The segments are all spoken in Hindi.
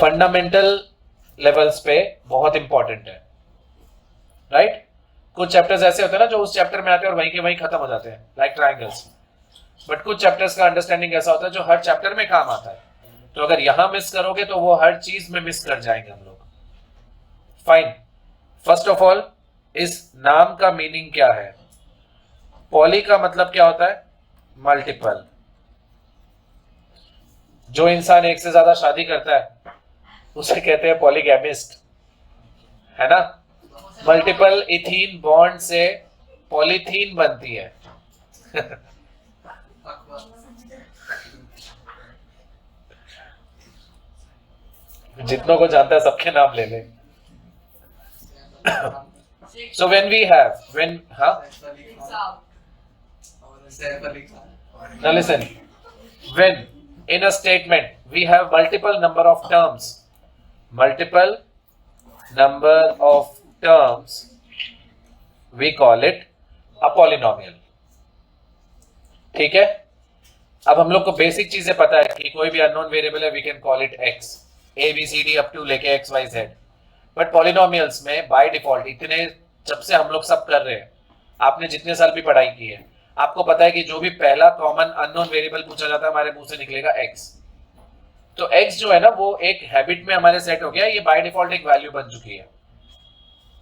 फंडामेंटल लेवल्स पे बहुत इंपॉर्टेंट है, राइट? कुछ चैप्टर्स ऐसे होते हैं ना जो उस चैप्टर में आते हैं और वहीं के वहीं खत्म हो जाते हैं, लाइक ट्रायंगल्स। बट कुछ चैप्टर्स का अंडरस्टैंडिंग ऐसा होता है जो हर चैप्टर में काम आता है। तो अगर यहां मिस करोगे तो वो हर चीज में मिस कर जाएंगे हम लोग। फाइन। फर्स्ट ऑफ ऑल, इस नाम का मीनिंग क्या है? पॉली का मतलब क्या होता है? मल्टीपल। जो इंसान एक से ज्यादा शादी करता है उसे कहते हैं पॉलीगैमिस्ट, है ना? मल्टीपल इथीन बॉन्ड से पॉलीथीन बनती है। जितनों को जानता है सबके नाम ले ले। So when we have, now listen, when in a statement we have multiple number of terms, we call it a polynomial. ठीक है? अब हम लोग को बेसिक चीजें पता है कि कोई भी अननोन वेरिएबल है, we can call it x, a b c d up to लेके x y z। But polynomials में बाय डिफॉल्ट, इतने जब से हम लोग सब कर रहे हैं, आपने जितने साल भी पढ़ाई की है, आपको पता है कि जो भी पहला कॉमन अननोन वेरिएबल पूछा जाता है हमारे मुंह से निकलेगा x। तो x जो है ना वो एक हैबिट में हमारे सेट हो गया, ये बाय डिफॉल्ट एक वैल्यू बन चुकी है।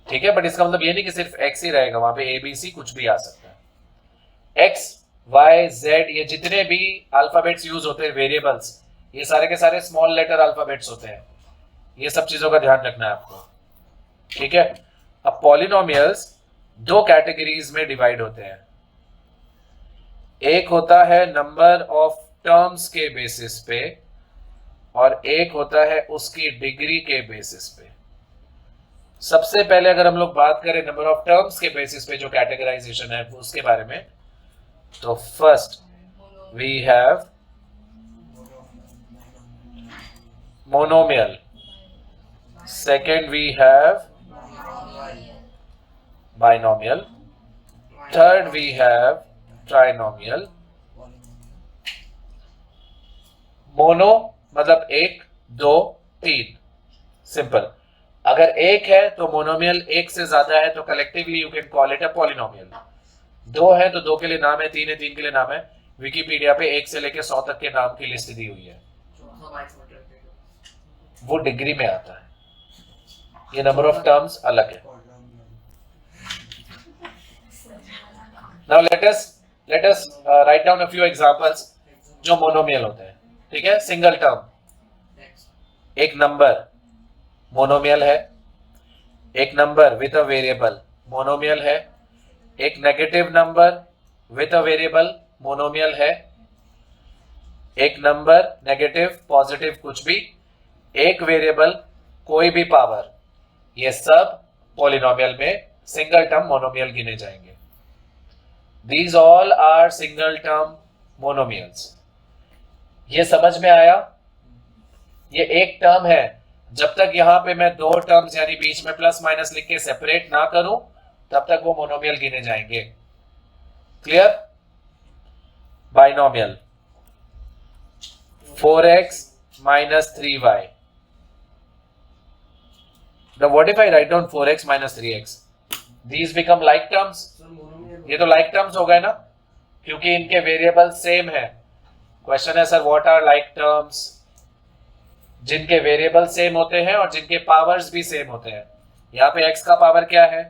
ठीक है? बट इसका मतलब ये नहीं कि सिर्फ x ही रहेगा, वहां पे a b c कुछ भी आ सकता है। x y z ये जितने भी अल्फाबेट्स यूज होते हैं वेरिएबल्स, ये सारे के सारे स्मॉल लेटर अल्फाबेट्स होते हैं। ये सब चीजों का ध्यान रखना है आपको। ठीक है? अब पॉलिनोमियल्स दो कैटेगरीज में डिवाइड होते हैं। एक होता है नंबर ऑफ टर्म्स के बेसिस पे और एक होता है उसकी डिग्री के बेसिस पे। सबसे पहले अगर हम लोग बात करें नंबर ऑफ टर्म्स के बेसिस पे जो कैटेगराइजेशन है उसके बारे में, तो first we have monomial, second we have binomial, third we have trinomial। Mono मतलब एक, दो, तीन, सिंपल। अगर एक है तो मोनोमियल, एक से ज्यादा है तो collectively you can call it a polynomial. दो है तो दो के लिए नाम है, तीन है तीन के लिए नाम है। विकिपीडिया पे 1 से लेकर 100 तक के नाम की लिस्ट दी हुई है, वो डिग्री में आता है। ये नंबर ऑफ टर्म्स अलग है। Now let us write down a few examples जो मोनोमियल होते हैं। ठीक है? सिंगल टर्म, एक नंबर मोनोमियल है, एक number with a variable monomial है, एक negative number with a variable monomial है, एक नंबर नेगेटिव पॉजिटिव कुछ भी, एक वेरिएबल कोई भी पावर, ये सब पॉलिनोमियल में सिंगल टर्म मोनोमियल गिने जाएंगे। These all are single term monomials। ये समझ में आया? ये एक टर्म है, जब तक यहां पे मैं दो टर्म्स यानी बीच में प्लस माइनस लिख के सेपरेट ना करूं तब तक वो मोनोमियल गिने जाएंगे। Clear? Binomial 4x minus 3y। Now what if I write down 4x minus 3x? These become like terms। ये तो like terms हो गए ना, क्योंकि इनके वेरिएबल सेम है। क्वेश्चन है sir what are like terms? जिनके वेरिएबल सेम होते हैं और जिनके पावर्स भी सेम होते हैं। यहाँ पे x का पावर क्या है,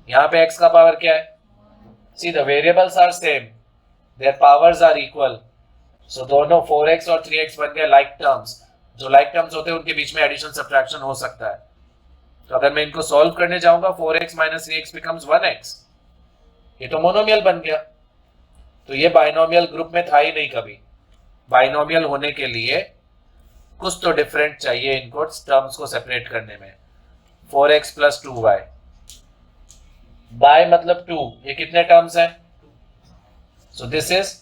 यहाँ पे x का पावर क्या है? See the variables are same, their powers are equal। So दोनों 4x और 3x बन गए like terms। जो like terms होते हैं उनके बीच में एडिशन सब्ट्रैक्शन हो सकता है। तो अगर मैं इनको सॉल्व करने जाऊंगा 4x minus 3x becomes 1x। ये तो मोनोमियल बन गया। तो ये बाइनोमियल ग्रुप में था ही नहीं कभी। बाइनोमियल होने के लिए कुछ तो डिफरेंट चाहिए इनको टर्म्स को सेपरेट करने में। 4x plus 2y, बाय मतलब 2, ये कितने टर्म्स हैं? So this is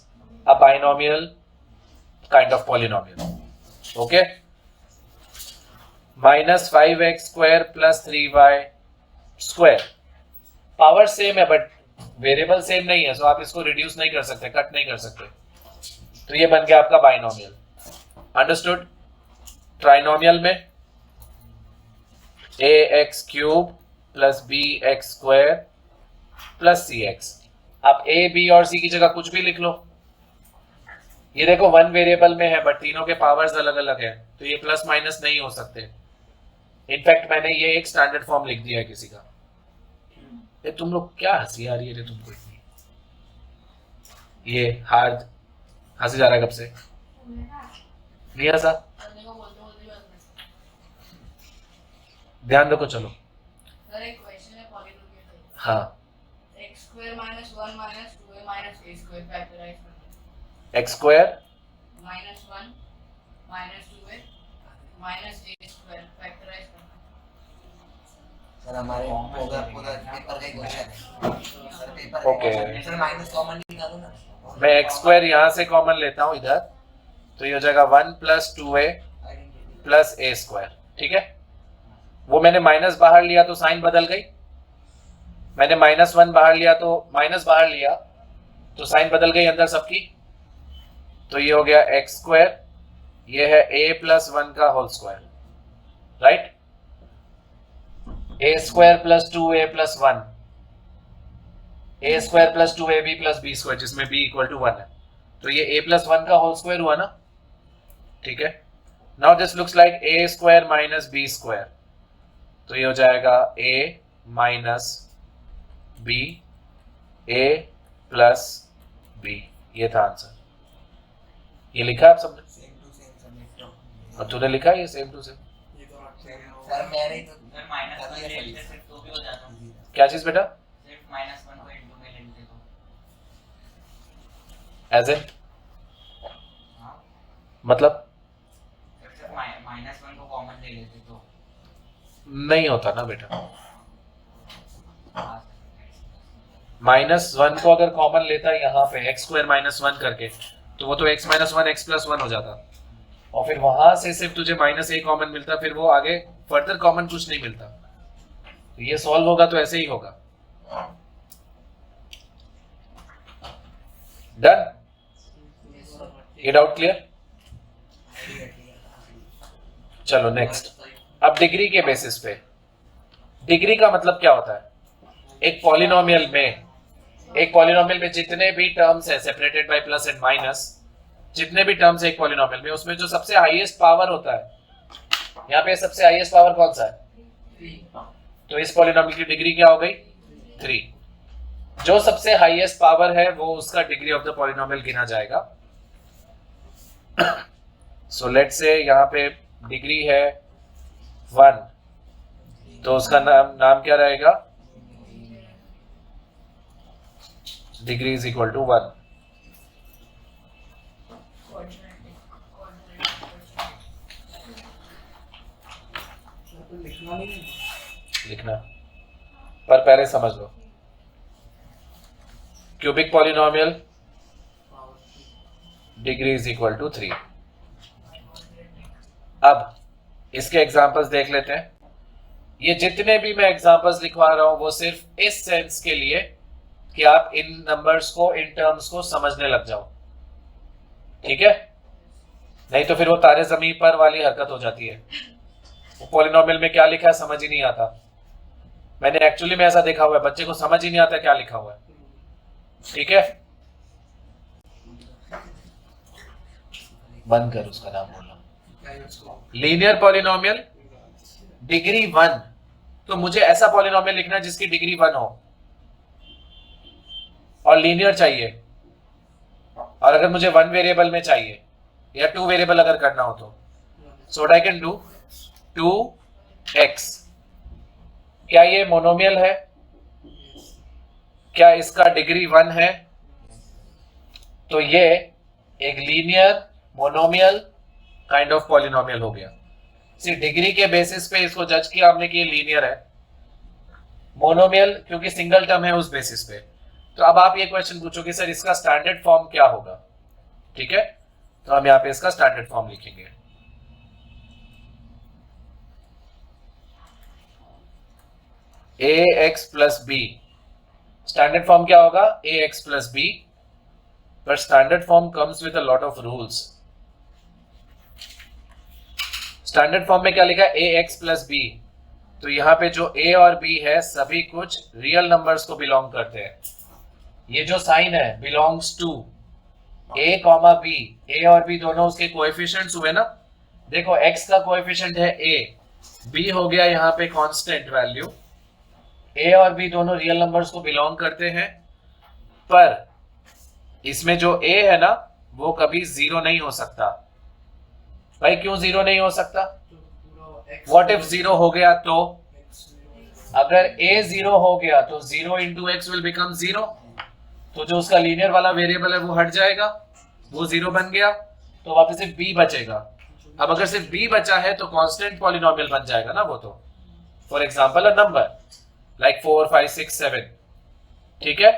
a binomial kind of polynomial. Okay? Minus 5x square plus 3y square, power same है बट वेरिएबल सेम नहीं है, सो आप इसको रिड्यूस नहीं कर सकते, कट नहीं कर सकते। तो ये बन गया आपका बाइनोमियल। अंडरस्टूड? ट्राइनोमियल में ax³ plus bx² plus cx। आप a b और c की जगह कुछ भी लिख लो। ये देखो वन वेरिएबल में है बट तीनों के पावर्स अलग अलग है, तो ये प्लस माइनस नहीं हो सकते। इनफैक्ट मैंने ये एक स्टैंडर्ड फॉर्म लिख दिया है किसी का। ये तुम लोग क्या हंसी आ रही है तुमको इतनी? ये हार्द हंसी जा रहा है कब से? नहीं हंसा? ध्यान रखो चलो। हाँ x² - 1 - 2a - a² factorise x² -1 - 2a - a² factorise करना। सर हमारे पूरा पेपर का ही क्वेश्चन है sir. Paper okay. Sir minus common निकालो ना। मैं x² यहाँ से कॉमन लेता हूँ इधर, तो ये हो जाएगा 1 + 2a + a²। ठीक है, वो मैंने माइनस बाहर लिया तो साइन बदल गई, मैंने -1 बाहर लिया तो माइनस बाहर लिया तो साइन बदल गई अंदर सबकी। तो ये हो गया x², ये है a + 1 का whole square, right. a² + 2a + 1, a² + 2ab + b² जिसमें b = 1 है, तो ये a + 1 का होल स्क्वायर हुआ ना। ठीक है, now this looks like a² - b², तो ये हो जाएगा a - b, a + b। ये था आंसर। ये लिखा आप सबने? Same to same submit. और तूने लिखा ये सेम टू सेम? सर मैंने तो -1 ले लेते सिर्फ तो भी हो जाता। क्या चीज बेटा? सिर्फ -1 को इनटू में ले लेते तो। एज ए हाँ, मतलब सिर्फ -1 को कॉमन ले लेते तो। नहीं होता ना बेटा। हाँ, -1 को अगर कॉमन लेता यहाँ पे x² - 1 करके, तो वो तो x - 1 x + 1 हो जाता, और फिर वहां से सिर्फ तुझे -a कॉमन मिलता, फिर वो आगे फर्दर कॉमन कुछ नहीं मिलता। तो ये सॉल्व होगा तो ऐसे ही होगा। डन? ये डाउट क्लियर? चलो नेक्स्ट। अब डिग्री के बेसिस पे, डिग्री का मतलब क्या होता है? एक पॉलिनोमियल में जितने भी टर्म्स है separated by plus and minus, जितने भी टर्म्स है एक पॉलिनोमियल में, उसमें जो सबसे हाईएस्ट पावर होता है, यहाँ पे सबसे हाईएस्ट पावर कौन सा है? तो इस पॉलिनोमियल की डिग्री क्या हो गई? 3। जो सबसे हाईएस्ट पावर है वो उसका डिग्री ऑफ द पॉलिनोमियल गिना जाएगा। सो लेट्स से यहाँ पे डिग्री है 1, तो उसका नाम क्या रहेगा? Degree is equal to 1। लिखना, पर पहले समझ लो। Cubic polynomial degree is equal to 3। अब इसके एग्जांपल्स देख लेते हैं। ये जितने भी मैं एग्जांपल्स लिखवा रहा हूं वो सिर्फ इस सेंस के लिए कि आप इन नंबर्स को, इन टर्म्स को समझने लग जाओ। ठीक है, नहीं तो फिर वो तारे जमीन पर वाली हरकत हो जाती है। वो पॉलिनोमियल में क्या लिखा है समझ ही नहीं आता। मैंने एक्चुअली में ऐसा देखा हुआ है, बच्चे को समझ ही नहीं आता क्या लिखा हुआ है। ठीक है, बंद कर उसका नाम बोलना। लीनियर पॉलिनोमियल डिग्री 1, तो मुझे ऐसा पॉलिनोमियल लिखना है जिसकी डिग्री 1 हो और लीनियर चाहिए। और अगर मुझे 1 वेरिएबल में चाहिए या 2 वेरिएबल अगर करना हो तो so what I can do, 2x। क्या ये मोनोमियल है? क्या इसका डिग्री 1 है? तो ये एक linear monomial kind of polynomial हो गया। सिर्फ डिग्री के बेसिस पे इसको जज किया हमने कि ये लीनियर है। मोनोमियल क्योंकि सिंगल टर्म है उस बेसिस पे। तो अब आप ये क्वेश्चन पूछोगे सर इसका स्टैंडर्ड फॉर्म क्या होगा? ठीक है, तो हम यहाँ पे इसका स्टैंडर्ड फॉर्म लिखेंगे। ax plus b, standard form क्या होगा? ax प्लस b, पर standard form comes with a lot of rules. Standard form में क्या लिखा है, ए एक्स प्लस बी। तो यहाँ पे जो ए और बी है सभी कुछ रियल नंबर्स को बिलोंग करते हैं। ये जो साइन है belongs to A comma B, A और बी दोनों उसके कोएफिशिएंट्स हुए ना। देखो x का कोएफिशिएंट है a, b हो गया यहाँ पे कांस्टेंट वैल्यू। a और b दोनों रियल नंबर्स को बिलोंग करते हैं, पर इसमें जो a है ना वो कभी जीरो नहीं हो सकता। भाई क्यों जीरो नहीं हो सकता? व्हाट इफ जीरो हो गया तो? अगर a जीरो हो गया तो 0 इंटू एक्स विल बिकम 0, तो जो उसका लीनियर वाला वेरिएबल है वो हट जाएगा, वो 0 बन गया, तो वापस सिर्फ b बचेगा। अब अगर सिर्फ b बचा है तो कांस्टेंट पॉलिनोमियल बन जाएगा ना वो। तो for example a number like 4 5 6 7, ठीक है।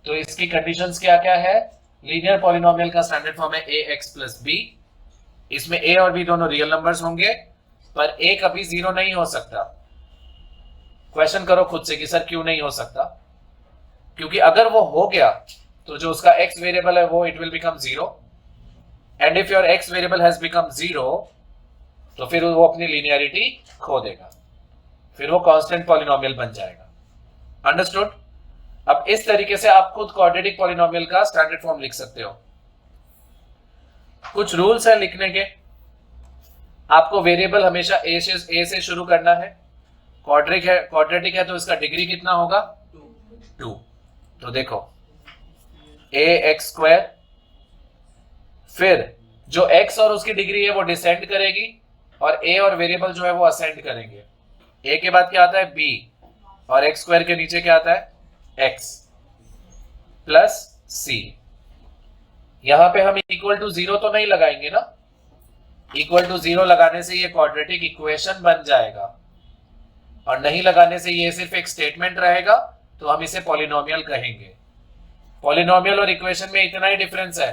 तो इसकी कंडीशंस क्या क्या है? लीनियर पॉलिनोमियल का स्टैंडर्ड फॉर्म है ax प्लस b। इसमें a और b दोनों रियल नंबर्स होंगे, पर a कभी 0 नहीं हो सकता। क्वेश्चन करो खुद से कि सर क्यों नहीं हो सकता? क्योंकि अगर वो हो गया तो जो उसका x वेरिएबल है वो it will become 0, and if your x variable has become 0 तो फिर वो अपनी लीनियरिटी खो देगा, फिर वो कांस्टेंट पॉलिनोमियल बन जाएगा। अंडरस्टूड? अब इस तरीके से आप खुद क्वाड्रेटिक पॉलिनोमियल का स्टैंडर्ड फॉर्म लिख सकते हो। कुछ रूल्स है लिखने के। आपको वेरिएबल हमेशा ए से शुरू करना है। क्वाड्रेटिक है तो इसका डिग्री कितना होगा? 2। तो देखो ax², फिर जो x और उसकी डिग्री है वो डिसेंड करेगी, और a और वेरिएबल जो है वो असेंड करेंगे। a के बाद क्या आता है? b, और x² के नीचे क्या आता है? x plus c। यहां पे हम इक्वल टू 0 तो नहीं लगाएंगे ना। इक्वल टू 0 लगाने से ये क्वाड्रेटिक इक्वेशन बन जाएगा, और नहीं लगाने से ये सिर्फ एक स्टेटमेंट रहेगा, तो हम इसे पॉलिनोमियल कहेंगे। पॉलिनोमियल और इक्वेशन में इतना ही डिफरेंस है।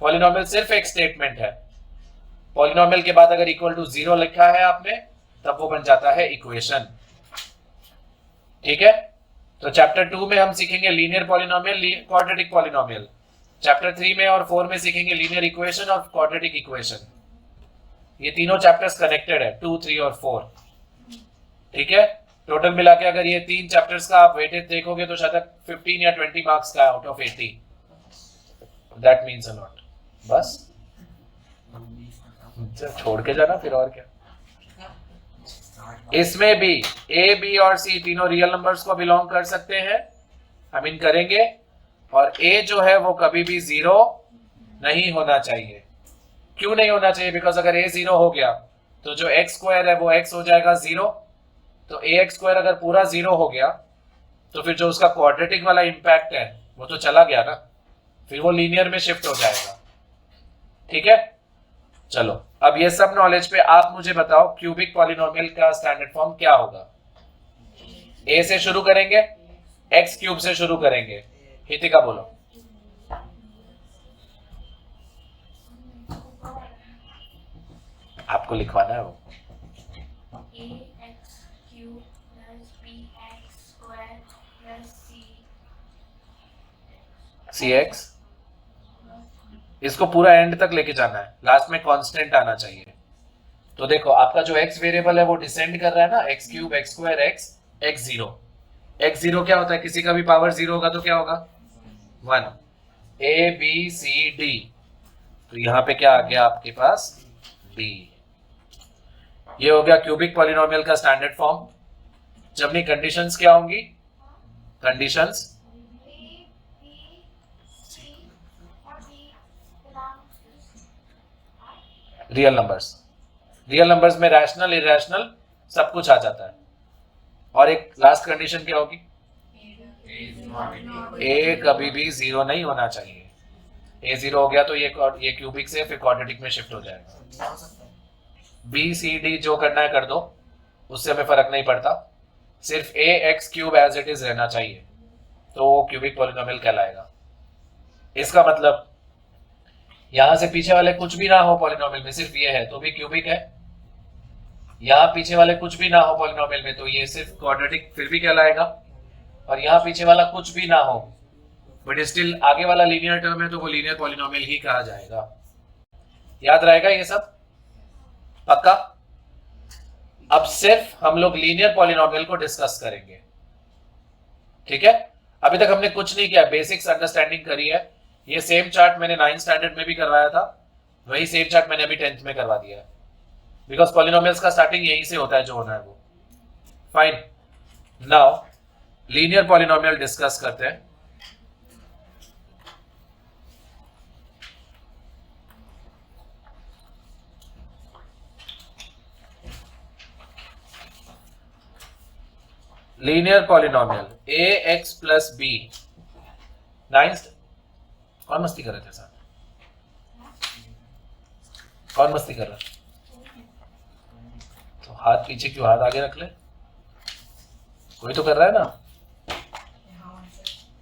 पॉलिनोमियल सिर्फ एक स्टेटमेंट है। पॉलिनोमियल के बाद अगर इक्वल टू 0 लिखा है आपने तब वो बन जाता है इक्वेशन। ठीक है। तो चैप्टर 2 में हम सीखेंगे linear polynomial, quadratic polynomial. Chapter 3 में और 4 में सीखेंगे लीनियर इक्वेशन और क्वाड्रेटिक इक्वेशन। ये तीनों चैप्टर्स कनेक्टेड है, 2, 3 और 4। ठीक है। टोटल मिला के अगर ये 3 चैप्टर्स का आप वेटेज देखोगे तो शायद 15 या 20 मार्क्स का out of 80। That means a lot. बस छोड़ के जाना फिर, और क्या। इसमें भी ए, बी और सी तीनों रियल नंबर्स को बिलोंग कर सकते हैं, हम इन करेंगे। और ए जो है वो कभी भी 0 नहीं होना चाहिए। क्यों नहीं होना चाहिए? बिकॉज अगर ए 0 हो गया तो जो x² है वो x हो जाएगा 0। तो ax² अगर पूरा 0 हो गया तो फिर जो उसका क्वाड्रेटिक वाला इंपैक्ट है वो तो चला गया ना, फिर वो लीनियर में शिफ्ट हो जाएगा। ठीक है। चलो अब ये सब नॉलेज पे आप मुझे बताओ क्यूबिक पॉलिनोमियल का स्टैंडर्ड फॉर्म क्या होगा। a से शुरू करेंगे, x³ से शुरू करेंगे। हितिका बोलो। आपको लिखवाना है वो। ax³ + bx² + cx, इसको पूरा एंड तक लेके जाना है, लास्ट में कांस्टेंट आना चाहिए। तो देखो आपका जो x वेरिएबल है वो डिसेंड कर रहा है ना, x³ x² x x0। x0 क्या होता है? किसी का भी पावर 0 होगा तो क्या होगा? 1। a b c d, तो यहाँ पे क्या आ गया आपके पास? d। ये हो गया क्यूबिक पॉलिनोमियल का स्टैंडर्ड फॉर्म। जब नहीं कंडीशंस क्या होंगी? Conditions real numbers. Real numbers में रैशनल, इरैशनल सब कुछ आ जाता है। और एक लास्ट कंडीशन क्या होगी? ए कभी भी 0 नहीं होना चाहिए। ए 0 हो गया तो ये क्यूबिक से फिर क्वाड्रेटिक में शिफ्ट हो जाएगा। बी सी डी जो करना है कर दो, उससे हमें फर्क नहीं पड़ता। सिर्फ ax³ एज इट इज रहना चाहिए, तो वो क्यूबिक पॉलिनोमियल कहलाएगा। इसका मतलब यहां से पीछे वाले कुछ भी ना हो पॉलिनोमियल में, सिर्फ ये है तो भी क्यूबिक है। यहाँ पीछे वाले कुछ भी ना हो पॉलिनोमियल में तो ये सिर्फ क्वाड्रेटिक फिर भी कहलाएगा। और यहाँ पीछे वाला कुछ भी ना हो बट स्टिल आगे वाला लीनियर टर्म है तो वो लीनियर पॉलिनोमियल ही कहा जाएगा। याद रहेगा ये सब? पक्का? अब सिर्फ हम लोग लीनियर पॉलिनोमियल को डिस्कस करेंगे, ठीक है। अभी तक हमने कुछ नहीं किया, बेसिक्स अंडरस्टैंडिंग करी है। ये सेम चार्ट मैंने 9th स्टैंडर्ड में भी करवाया था, वही सेम चार्ट मैंने अभी 10th में करवा दिया है, बिकॉज पॉलिनोमियल्स का स्टार्टिंग यहीं से होता है, जो होना है वो। Fine, now linear polynomial discuss करते हैं। Linear polynomial ax plus b। 9th कौन मस्ती कर रहे थे साथ? कौन मस्ती कर रहा? तो हाथ पीछे क्यों, हाथ आगे रख ले। कोई तो कर रहा है ना।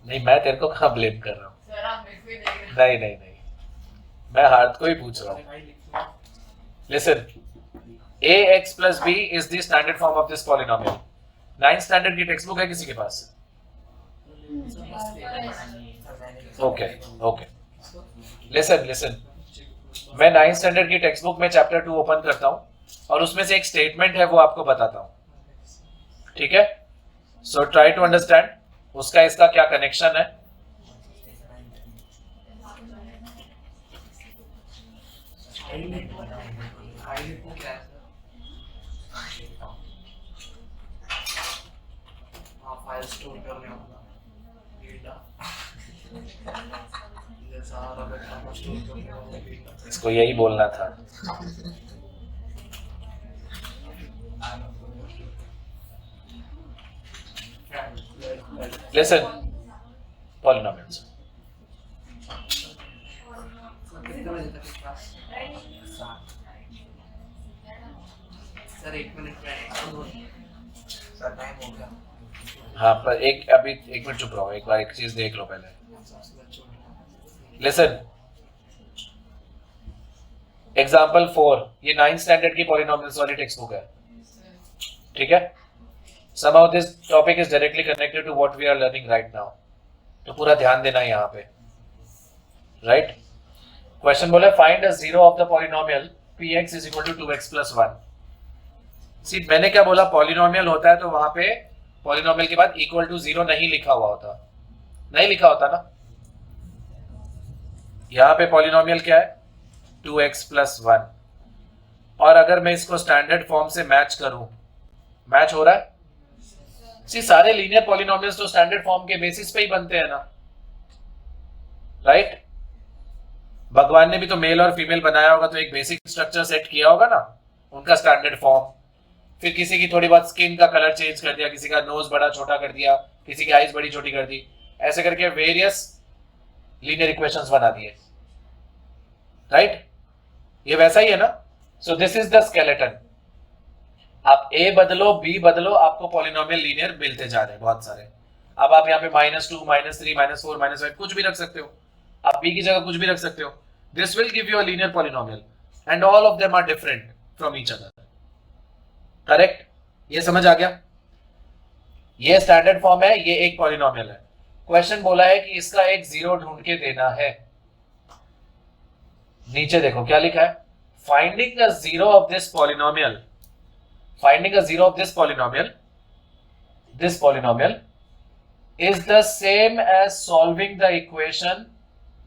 नहीं, मैं तेरे को कहाँ ब्लेम कर रहा हूँ। सर आप मेरे को ही देख रहे हैं। नहीं नहीं नहीं, मैं हार्ट को ही पूछ रहा हूँ। Listen, ax plus b is the standard form of this polynomial. 9th standard की टेक्स्ट बुक है किसी के पास? ओके ओके, लिसन लिसन, मैं 9th स्टैंडर्ड की टेक्स्ट बुक में चैप्टर 2 ओपन करता हूं और उसमें से एक स्टेटमेंट है, वो आपको बताता हूं, ठीक है। सो ट्राई टू अंडरस्टैंड उसका इसका क्या कनेक्शन है। फाइल स्टोर करने वाला डेटा, ये सारा डेटा स्टोर करने वाला डेटा। इसको यही बोलना था। लिसन, पॉलिनोमियल्स, सर 1 मिनट में सर टाइम हो गया। हाँ पर अभी 1 मिनट चुप रहो, एक बार एक चीज देख लो पहले। लिसन, एग्जाम्पल 4, ये 9th स्टैंडर्ड की पॉलिनोमियल्स वाली टेक्स्ट बुक है, ठीक है। somehow this topic is directly connected to what we are learning right now, तो पूरा ध्यान देना है यहाँ पे, राइट। क्वेश्चन बोला find a zero of the polynomial px is equal to 2x plus 1। सी मैंने क्या बोला, पॉलिनोमियल होता है तो वहां पे पॉलिनोमियल के बाद इक्वल टू 0 नहीं लिखा हुआ होता, नहीं लिखा होता ना। यहाँ पे पॉलिनोमियल क्या है, 2x plus 1, और अगर मैं इसको स्टैंडर्ड फॉर्म से मैच करूं, मैच हो रहा है। सी सारे लीनियर पॉलिनोमियल्स तो स्टैंडर्ड फॉर्म के बेसिस पे ही बनते हैं ना, राइट। भगवान ने भी तो मेल और फीमेल बनाया होगा, तो एक बेसिक स्ट्रक्चर सेट किया होगा ना, उनका स्टैंडर्ड फॉर्म। फिर किसी की थोड़ी बहुत स्किन का कलर चेंज कर दिया, किसी का नोज बड़ा छोटा कर दिया, किसी की आईज बड़ी छोटी कर दी, ऐसे करके वेरियस लीनियर इक्वेशंस बना दिए, राइट। ये वैसा ही है ना। So this is the skeleton. आप a बदलो b बदलो, आपको पॉलिनोमियल लीनियर मिलते जा रहे हैं बहुत सारे। अब आप यहाँ पे -2 -3 -4 -5 कुछ भी रख सकते हो, आप b की जगह कुछ भी रख सकते हो। This will give you a linear polynomial and all of them are different from each other, correct. ये समझ आ गया। ये स्टैंडर्ड फॉर्म है, ये एक पॉलिनोमियल है। क्वेश्चन बोला है कि इसका एक जीरो ढूंढ के देना है। नीचे देखो क्या लिखा है, finding the zero of this polynomial, finding a zero of this polynomial is the same as solving the equation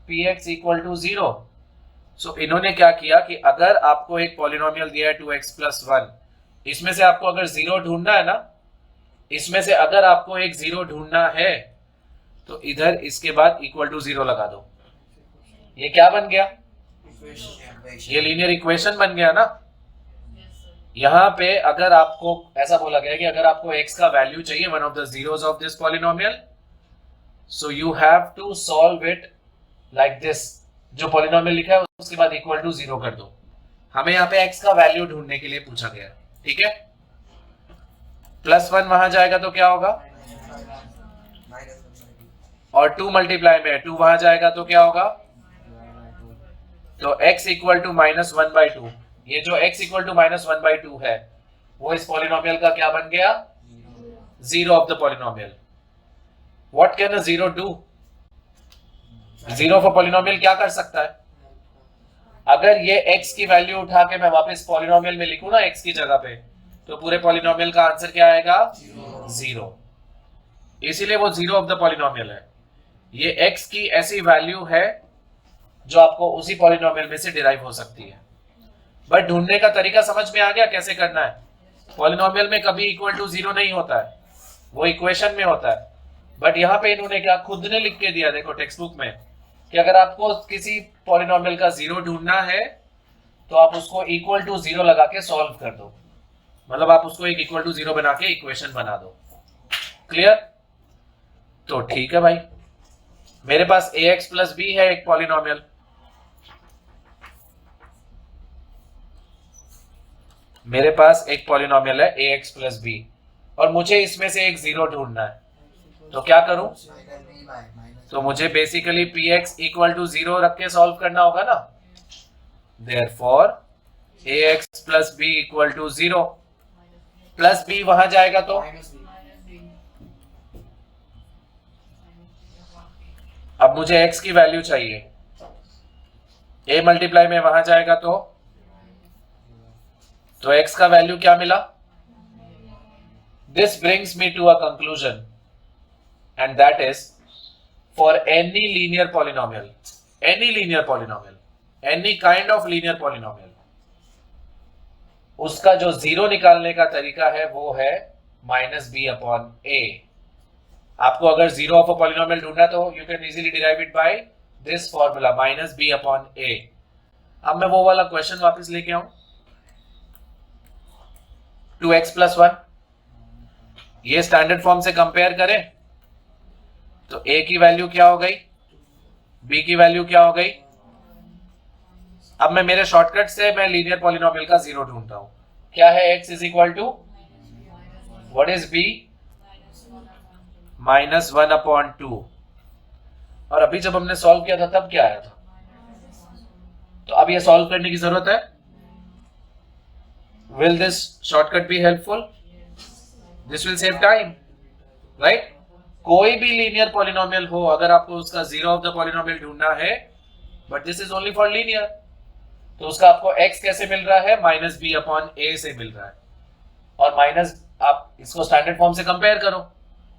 px equal to 0। so इन्होंने क्या किया कि अगर आपको एक पॉलिनोमियल दिया है 2x plus 1, इसमें से आपको अगर जीरो ढूंढना है ना, इसमें से अगर आपको एक जीरो ढूंढना है तो इधर इसके बाद इक्वल टू 0 लगा दो। ये क्या बन गया, ये लीनियर इक्वेशन बन गया ना। यहाँ पे अगर आपको ऐसा बोला गया कि अगर आपको x का वैल्यू चाहिए, one of the zeros of this polynomial, so you have to solve it like this. जो पॉलिनोमियल लिखा है उसके बाद इक्वल टू 0 कर दो। हमें यहाँ पे x का वैल्यू ढूंढने के लिए पूछा गया, ठीक है। +1 वहां जाएगा तो क्या होगा, और 2 मल्टीप्लाई में 2 वहां जाएगा तो क्या होगा, तो x इक्वल टू -1/2। ये जो x इक्वल टू -1/2 है वो इस पॉलिनोमियल का क्या बन गया, zero of the polynomial. What can a zero do, zero of a polynomial क्या कर सकता है। अगर ये x की वैल्यू उठा के मैं वापस पॉलिनोमियल में लिखूं ना x की जगह पे, तो पूरे पॉलिनोमियल का आंसर क्या आएगा? 0। इसीलिए वो 0 ऑफ द पॉलिनोमियल है। ये x की ऐसी वैल्यू है जो आपको उसी पॉलिनोमियल में से डिराइव हो सकती है। बट ढूंढने का तरीका समझ में आ गया कैसे करना है? पॉलिनोमियल में कभी इक्वल टू 0 नहीं होता है, वो इक्वेशन में होता है। बट यहाँ पे इन्होंने क्या खुद ने लिख के दिया, देखो टेक्स्ट बुक में, कि अगर आपको किसी पॉलिनोमियल का 0 ढूंढना है तो आप उसको इक्वल टू 0 लगा के सॉल्व कर दो, मतलब आप उसको एक इक्वल टू 0 बना के इक्वेशन बना दो। क्लियर? तो ठीक है भाई, मेरे पास ax प्लस बी है एक पॉलिनोमियल। मेरे पास एक पॉलिनोमियल है ax प्लस बी और मुझे इसमें से एक 0 ढूंढना है, तो क्या करूं? तो मुझे बेसिकली px इक्वल टू 0 रख के सॉल्व करना होगा ना। Therefore ax plus b equal to 0, plus b वहां जाएगा तो अब मुझे x की वैल्यू चाहिए, a मल्टीप्लाई में वहां जाएगा तो x का वैल्यू क्या मिला? This brings me to a conclusion and that is for any linear polynomial, any kind of linear polynomial, उसका जो 0 निकालने का तरीका है वो है -b/a। आपको अगर 0 ऑफ अ पॉलिनोमियल ढूंढना तो you can easily derive it by this formula -b/a। अब मैं वो वाला क्वेश्चन वापस लेके आऊं, 2x + 1, ये स्टैंडर्ड फॉर्म से कंपेयर करें तो a की वैल्यू क्या हो गई, b की वैल्यू क्या हो गई। अब मैं मेरे शॉर्टकट से मैं लीनियर पॉलिनोमियल का 0 ढूंढता हूं। क्या है x is equal to, what is b? -1/2। और अभी जब हमने सॉल्व किया था तब क्या आया था? तो अब ये सॉल्व करने की जरूरत है। Will this shortcut be helpful? This will save time, right? कोई भी लीनियर पॉलिनोमियल हो, अगर आपको उसका 0 ऑफ द पॉलिनोमियल ढूंढना है, but this is only for linear, तो उसका आपको x कैसे मिल रहा है? -b/a से मिल रहा है। और माइनस, आप इसको स्टैंडर्ड फॉर्म से कंपेयर करो,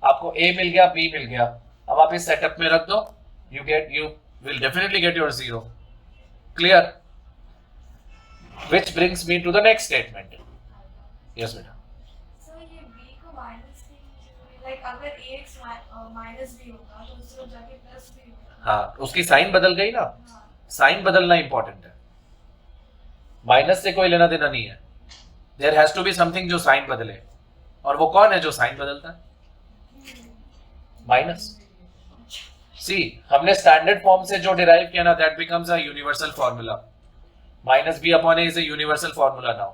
आपको a मिल गया, b मिल गया। अब आप इस सेटअप में रख दो, you will definitely get your 0. Clear? Which brings me to the next statement. Yes, बेटा। So ये b को माइनस की, like अगर ax माइनस b होगा तो उससे जाके प्लस b होगा। हाँ, उसकी साइन बदल गई ना, साइन बदलना इंपॉर्टेंट है, माइनस से कोई लेना देना नहीं है। There has to be something जो साइन बदले, और वो कौन है जो साइन बदलता है? माइनस। सी, हमने स्टैंडर्ड फॉर्म से जो डिराइव किया ना, that becomes a universal formula. -b/a is a universal formula now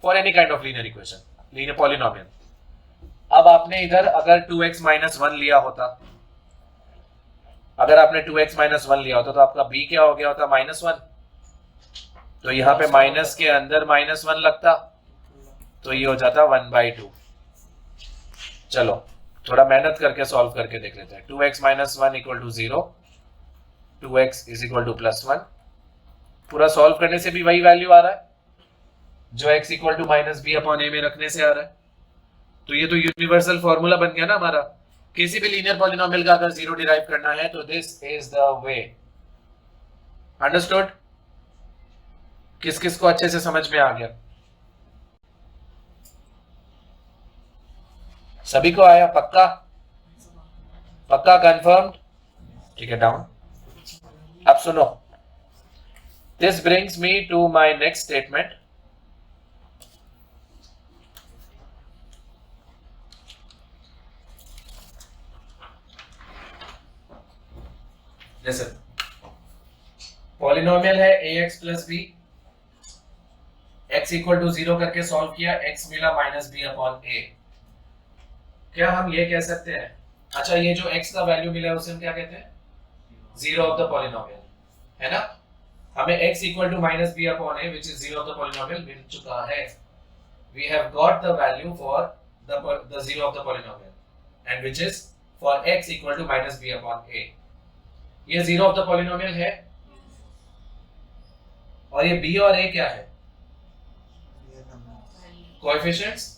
for any kind of linear equation, linear polynomial. अब आपने इधर अगर 2x - 1 लिया होता, अगर आपने 2x - 1 लिया होता तो आपका b क्या हो गया होता? -1। तो यहाँ पे माइनस के अंदर -1 लगता, तो ये हो जाता 1/2। चलो थोड़ा मेहनत करके सॉल्व करके देख लेते हैं। 2x - 1 = 0, 2x = +1। पूरा सॉल्व करने से भी वही वैल्यू आ रहा है जो x = -b/a में रखने से आ रहा है। तो ये तो यूनिवर्सल फॉर्मूला बन गया ना हमारा। किसी भी लीनियर पॉलिनोमियल का अगर 0 डिराइव करना है तो this is the way. Understood? किस किस को अच्छे से समझ में आ गया? सभी को आया? पक्का? पक्का? कंफर्म्ड? ठीक है, डाउन। अब सुनो, this brings me to my next statement. Listen, polynomial है ax plus b, x equal to 0 करके सॉल्व किया, x मिला -b/a। क्या हम ये कह सकते हैं, अच्छा ये जो x का वैल्यू मिला है उसे हम क्या कहते हैं? 0 ऑफ द पॉलिनोमियल, है ना? हमें x equal to -b/a which is 0 of the polynomial मिल चुका है। We have got the value for the 0 of the polynomial and which is for x equal to -b/a। ये 0 of the polynomial है और ये b और a क्या है? कोएफिशिएंट्स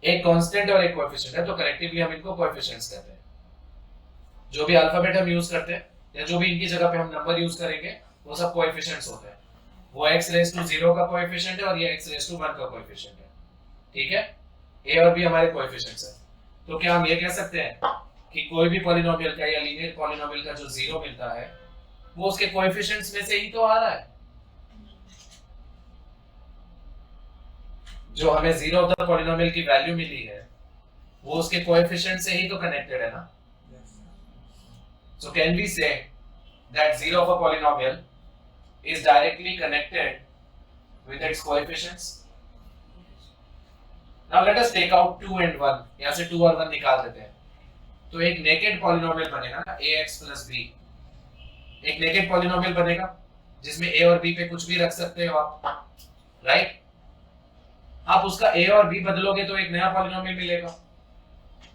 एक कांस्टेंट और एक कोएफिशिएंट है, तो कलेक्टिवली हम इनको कोएफिशिएंट्स कहते हैं। जो भी अल्फाबेट हम यूज करते हैं या जो भी इनकी जगह पे हम नंबर यूज करेंगे वो सब कोएफिशिएंट्स होते हैं। वो x रेज़ टू 0 का कोएफिशिएंट है और ये x रेज़ टू 1 का कोएफिशिएंट है। ठीक है, a और b हमारे कोएफिशिएंट्स हैं। तो क्या हम ये कह सकते हैं कि कोई भी पॉलिनोमियल का या लीनियर पॉलिनोमियल का जो 0 मिलता है वो उसके कोएफिशिएंट्स में से ही तो आ रहा है। जो हमें 0 ऑफ द पॉलिनोमियल की वैल्यू मिली है वो उसके कोएफिशिएंट से ही तो कनेक्टेड है ना। So can we say that 0 of a polynomial is directly connected with its coefficients? Now let us take out 2 and 1. यहाँ से 2 और 1 निकाल देते हैं। तो एक नेकेड पॉलिनोमियल बनेगा ना ax plus b। एक नेकेड पॉलिनोमियल बनेगा जिसमें a और b पे कुछ भी रख सकते हो आप, राइट? आप उसका a और b बदलोगे तो एक नया पॉलिनोमियल मिलेगा,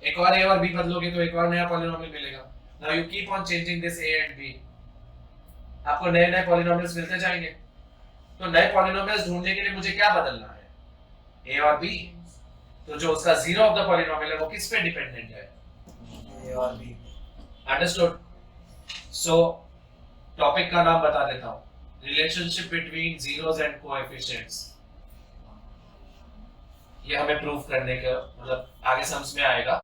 एक और a और b बदलोगे तो एक और नया पॉलिनोमियल मिलेगा। Now you keep on changing this a and b. आपको नए नए पॉलिनोमियल्स मिलते जाएंगे। तो नए पॉलिनोमियल्स ढूंढने के लिए मुझे क्या बदलना है? a और b। तो जो उसका 0 ऑफ द पॉलिनोमियल है वो किस पे डिपेंडेंट है? a और b। अंडरस्टूड? सो टॉपिक का नाम बता देता हूँ, relationship between zeros and coefficients. ये हमें प्रूव करने का मतलब आगे समझ में आएगा।